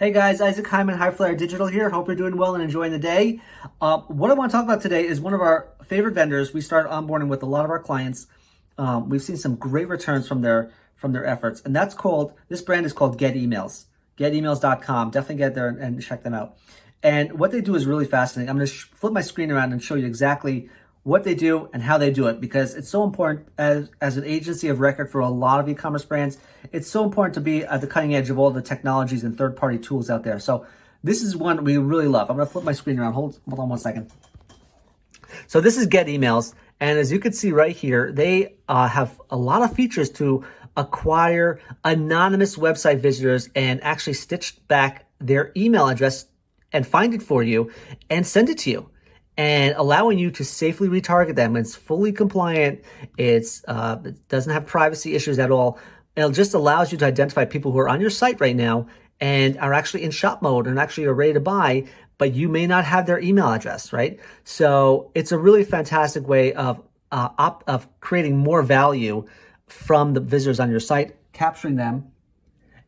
Hey guys, Isaac Hyman, High Flyer Digital here. Hope you're doing well and enjoying the day. What I want to talk about today is one of our favorite vendors. We started onboarding with a lot of our clients. We've seen some great returns from their efforts, and this brand is called Get Emails. GetEmails.com. Definitely get there and check them out. And what they do is really fascinating. I'm going to flip my screen around and show you exactly what they do and how they do it, because it's so important as an agency of record for a lot of e-commerce brands. It's so important to be at the cutting edge of all the technologies and third-party tools out there. So this is one we really love. I'm going to flip my screen around. Hold on one second. So this is Get Emails, and as you can see right here, they have a lot of features to acquire anonymous website visitors and actually stitch back their email address and find it for you and send it to you, and allowing you to safely retarget them. It's fully compliant. It doesn't have privacy issues at all. It just allows you to identify people who are on your site right now and are actually in shop mode and actually are ready to buy, but you may not have their email address, right? So it's a really fantastic way of creating more value from the visitors on your site, capturing them,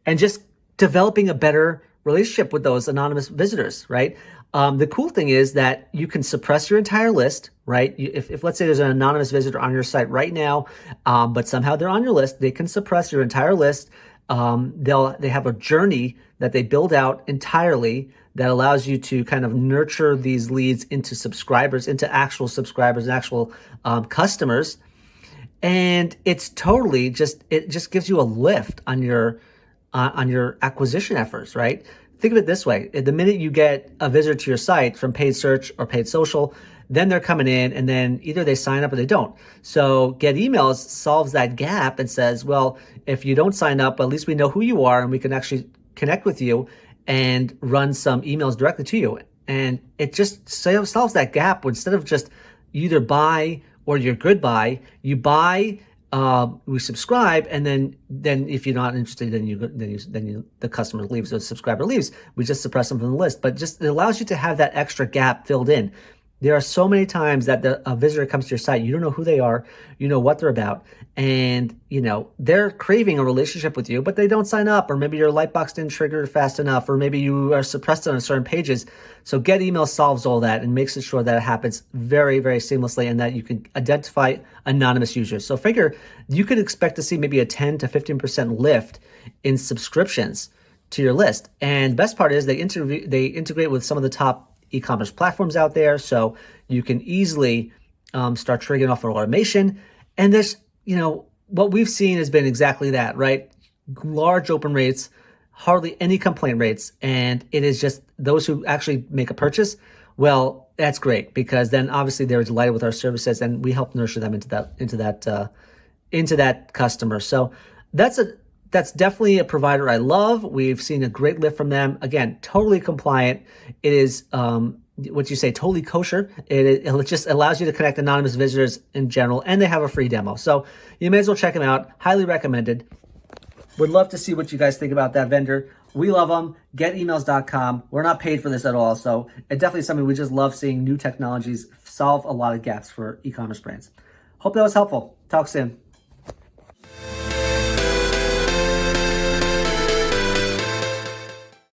and just developing a better relationship with those anonymous visitors, right? The cool thing is that you can suppress your entire list, right? If let's say there's an anonymous visitor on your site right now, but somehow they're on your list, they can suppress your entire list. They have a journey that they build out entirely that allows you to kind of nurture these leads into subscribers, into actual subscribers and actual customers. And it's totally it just gives you a lift on your acquisition efforts, right? Think of it this way. The minute you get a visitor to your site from paid search or paid social, then they're coming in and then either they sign up or they don't. So Get Emails solves that gap and says, well, if you don't sign up, at least we know who you are and we can actually connect with you and run some emails directly to you. And it just solves that gap. Instead of just you either buy or you're goodbye, you buy, we subscribe, and then if you're not interested, then the customer leaves, the subscriber leaves. We just suppress them from the list. But just it allows you to have that extra gap filled in. There are so many times that a visitor comes to your site, you don't know who they are, you know what they're about, and they're craving a relationship with you, but they don't sign up, or maybe your lightbox didn't trigger fast enough, or maybe you are suppressed on certain pages. So Get Email solves all that and makes it sure that it happens very, very seamlessly and that you can identify anonymous users. So figure you could expect to see maybe a 10 to 15% lift in subscriptions to your list. And best part is they integrate with some of the top e-commerce platforms out there, so you can easily start triggering off an automation. And there's, what we've seen has been exactly that, right? Large open rates, hardly any complaint rates, and it is just those who actually make a purchase. Well, that's great, because then obviously they're delighted with our services, and we help nurture them into that customer. So that's definitely a provider I love. We've seen a great lift from them. Again, totally compliant. It is totally kosher. It just allows you to connect anonymous visitors in general, and they have a free demo. So you may as well check them out. Highly recommended. Would love to see what you guys think about that vendor. We love them. GetEmails.com. We're not paid for this at all. So it definitely is something we just love seeing new technologies solve a lot of gaps for e-commerce brands. Hope that was helpful. Talk soon.